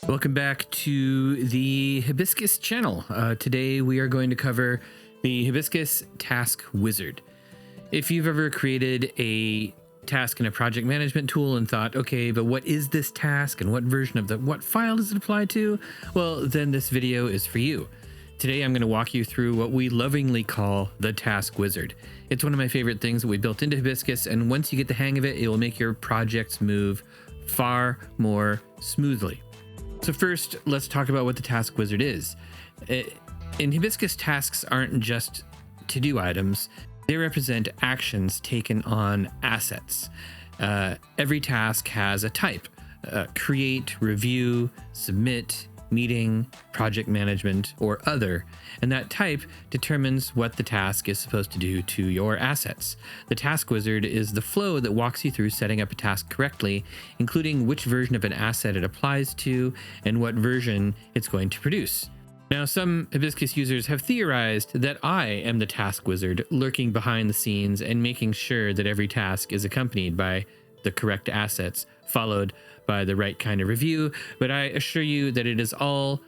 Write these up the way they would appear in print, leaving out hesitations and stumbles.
Welcome back to the Hibiscus channel. Today we are going to cover the Hibiscus Task Wizard. If you've ever created a task in a project management tool and thought, okay, but what is this task and what version of what file does it apply to? Well, then this video is for you. Today I'm going to walk you through what we lovingly call the Task Wizard. It's one of my favorite things that we built into Hibiscus, and once you get the hang of it, it will make your projects move far more smoothly. So first, let's talk about what the Task Wizard is. In Hibiscus, tasks aren't just to-do items. They represent actions taken on assets. Every task has a type: create, review, submit, meeting, project management, or other. And that type determines what the task is supposed to do to your assets. The Task Wizard is the flow that walks you through setting up a task correctly, including which version of an asset it applies to and what version it's going to produce. Now, some Hibiscus users have theorized that I am the Task Wizard, lurking behind the scenes and making sure that every task is accompanied by the correct assets, followed by the right kind of review, but I assure you that it is all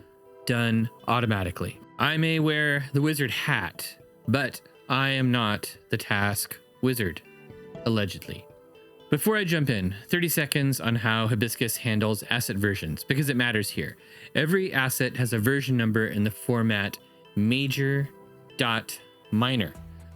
done automatically. I may wear the wizard hat, but I am not the Task Wizard, allegedly. Before I jump in, 30 seconds on how Hibiscus handles asset versions, because it matters here. Every asset has a version number in the format major.minor,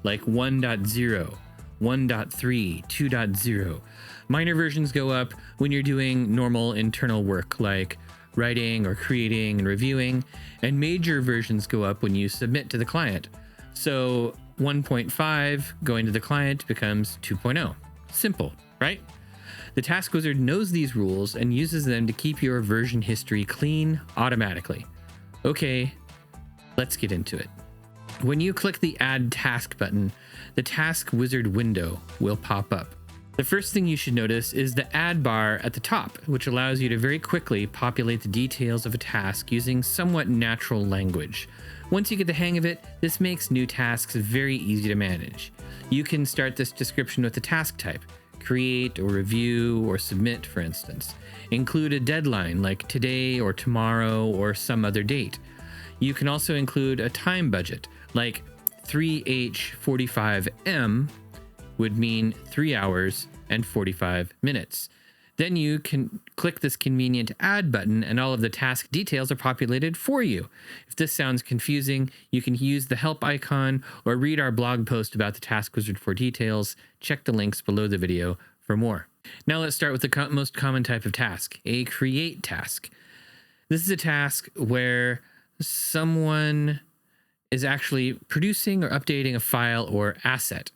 like 1.0, 1.3, 2.0. Minor versions go up when you're doing normal internal work like writing or creating and reviewing, and major versions go up when you submit to the client. So 1.5 going to the client becomes 2.0. Simple, right? The Task Wizard knows these rules and uses them to keep your version history clean automatically. Okay, let's get into it. When you click the Add Task button, the Task Wizard window will pop up. The first thing you should notice is the add bar at the top, which allows you to very quickly populate the details of a task using somewhat natural language. Once you get the hang of it, this makes new tasks very easy to manage. You can start this description with the task type: create or review or submit, for instance. Include a deadline like today or tomorrow or some other date. You can also include a time budget like 3H45M would mean 3 hours and 45 minutes. Then you can click this convenient add button and all of the task details are populated for you. If this sounds confusing, you can use the help icon or read our blog post about the Task Wizard for details. Check the links below the video for more. Now let's start with the most common type of task, a create task. This is a task where someone is actually producing or updating a file or asset.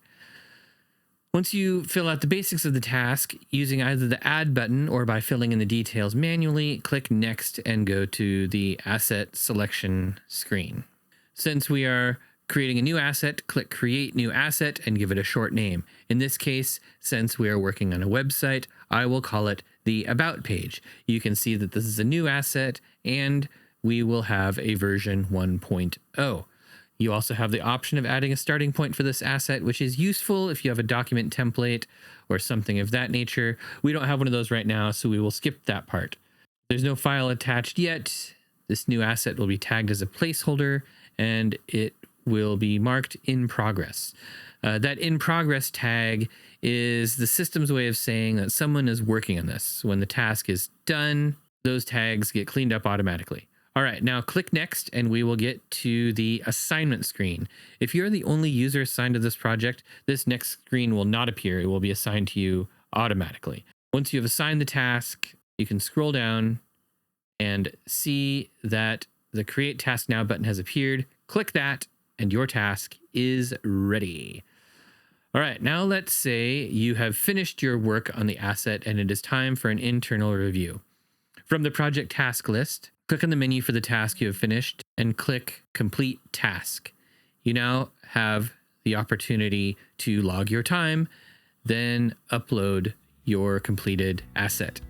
Once you fill out the basics of the task using either the add button or by filling in the details manually, click next and go to the asset selection screen. Since we are creating a new asset, click create new asset and give it a short name. In this case, since we are working on a website, I will call it the about page. You can see that this is a new asset and we will have a version 1.0. You also have the option of adding a starting point for this asset, which is useful if you have a document template or something of that nature. We don't have one of those right now, so we will skip that part. There's no file attached yet. This new asset will be tagged as a placeholder, and it will be marked in progress. That in progress tag is the system's way of saying that someone is working on this. When the task is done, those tags get cleaned up automatically. All right, now click next and we will get to the assignment screen. If you're the only user assigned to this project, this next screen will not appear. It will be assigned to you automatically. Once you have assigned the task, you can scroll down and see that the Create Task Now button has appeared. Click that and your task is ready. All right, now let's say you have finished your work on the asset and it is time for an internal review. From the project task list, click on the menu for the task you have finished and click Complete Task. You now have the opportunity to log your time, then upload your completed asset.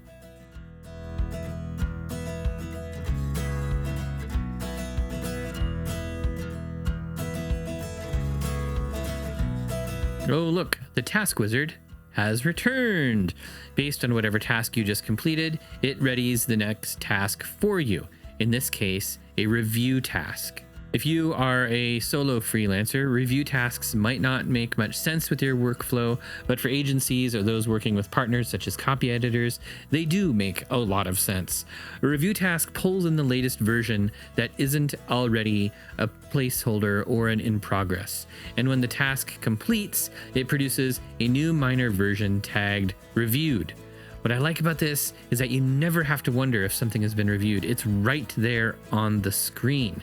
Oh, look, the Task Wizard has returned. Based on whatever task you just completed, it readies the next task for you. In this case, a review task. If you are a solo freelancer, review tasks might not make much sense with your workflow, but for agencies or those working with partners such as copy editors, they do make a lot of sense. A review task pulls in the latest version that isn't already a placeholder or an in progress. And when the task completes, it produces a new minor version tagged reviewed. What I like about this is that you never have to wonder if something has been reviewed. It's right there on the screen.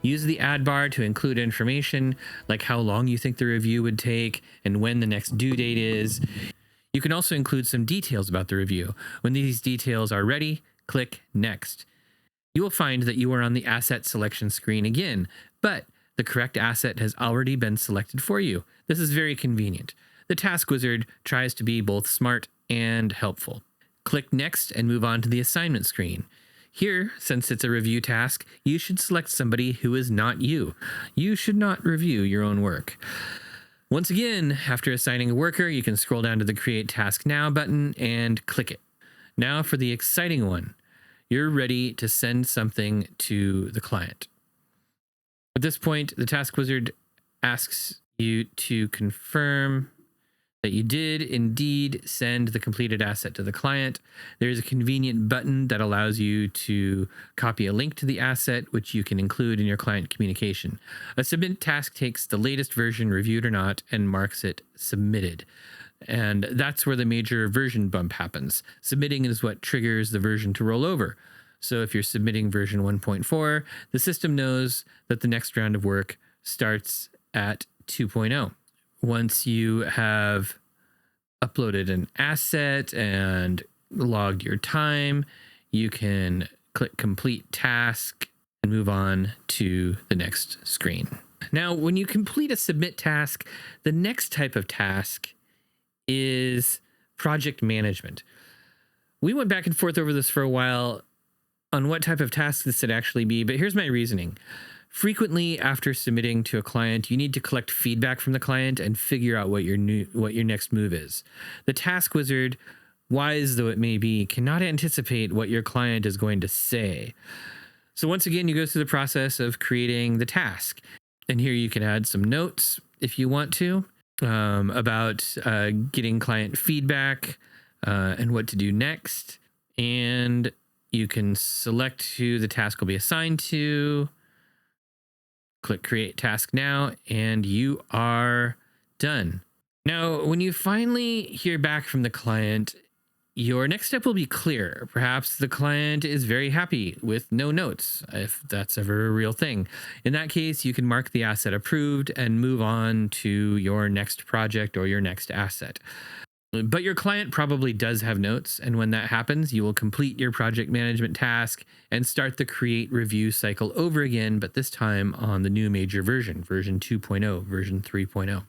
Use the add bar to include information like how long you think the review would take and when the next due date is. You can also include some details about the review. When these details are ready, click Next. You will find that you are on the asset selection screen again, but the correct asset has already been selected for you. This is very convenient. The task wizard tries to be both smart and helpful. Click Next and move on to the assignment screen. Here, since it's a review task, you should select somebody who is not you. You should not review your own work. Once again, after assigning a worker, you can scroll down to the Create Task Now button and click it. Now for the exciting one. You're ready to send something to the client. At this point, the task wizard asks you to confirm that you did indeed send the completed asset to the client. There's a convenient button that allows you to copy a link to the asset, which you can include in your client communication. A submit task takes the latest version, reviewed or not, and marks it submitted. And that's where the major version bump happens. Submitting is what triggers the version to roll over. So if you're submitting version 1.4, the system knows that the next round of work starts at 2.0. Once you have uploaded an asset and logged your time, you can click Complete Task and move on to the next screen. Now, when you complete a submit task, the next type of task is project management. We went back and forth over this for a while on what type of task this would actually be, but here's my reasoning. Frequently, after submitting to a client, you need to collect feedback from the client and figure out what your next move is. The task wizard, wise though it may be, cannot anticipate what your client is going to say. So once again, you go through the process of creating the task. And here you can add some notes if you want to about getting client feedback and what to do next. And you can select who the task will be assigned to. Click Create Task Now, and you are done. Now, when you finally hear back from the client, your next step will be clear. Perhaps the client is very happy with no notes, if that's ever a real thing. In that case, you can mark the asset approved and move on to your next project or your next asset. But your client probably does have notes, and when that happens, you will complete your project management task and start the create review cycle over again, but this time on the new major version, version 2.0, version 3.0.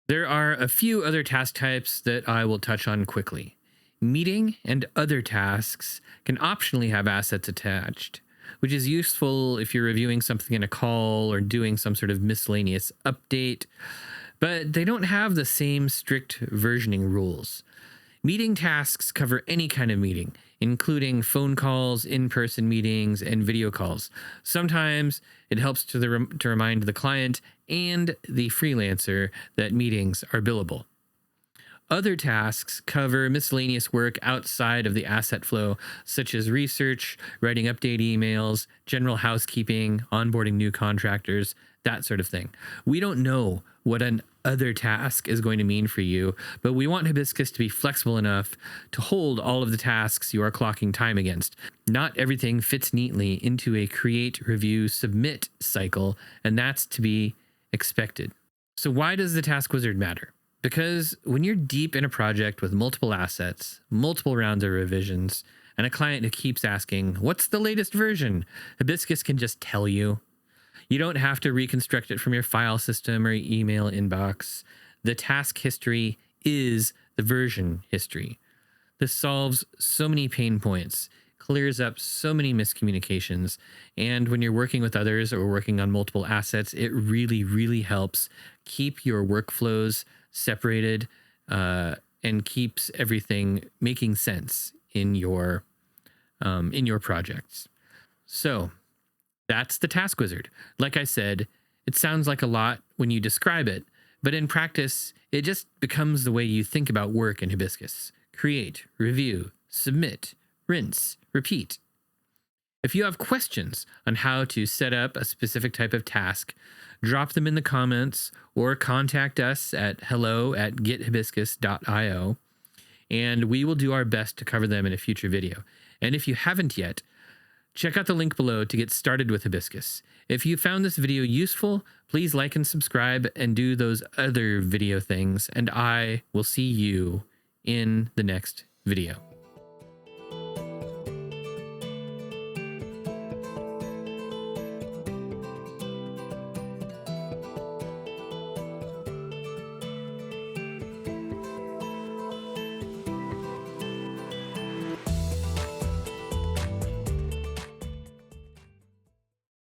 There are a few other task types that I will touch on quickly. Meeting and other tasks can optionally have assets attached, which is useful if you're reviewing something in a call or doing some sort of miscellaneous update. But they don't have the same strict versioning rules. Meeting tasks cover any kind of meeting, including phone calls, in-person meetings, and video calls. Sometimes it helps to remind the client and the freelancer that meetings are billable. Other tasks cover miscellaneous work outside of the asset flow, such as research, writing update emails, general housekeeping, onboarding new contractors, that sort of thing. We don't know what an other task is going to mean for you, but we want Hibiscus to be flexible enough to hold all of the tasks you are clocking time against. Not everything fits neatly into a create, review, submit cycle, and that's to be expected. So why does the task wizard matter? Because when you're deep in a project with multiple assets, multiple rounds of revisions, and a client who keeps asking, what's the latest version? Hibiscus can just tell you. You don't have to reconstruct it from your file system or email inbox. The task history is the version history. This solves so many pain points, clears up so many miscommunications, and when you're working with others or working on multiple assets, it really, really helps keep your workflows separated and keeps everything making sense in your projects. So that's the Task Wizard. Like I said, it sounds like a lot when you describe it, but in practice, it just becomes the way you think about work in Hibiscus. Create, review, submit, rinse, repeat. If you have questions on how to set up a specific type of task, drop them in the comments or contact us at hello@gethibiscus.io, and we will do our best to cover them in a future video. And if you haven't yet, check out the link below to get started with Hibiscus. If you found this video useful, please like and subscribe and do those other video things, and I will see you in the next video.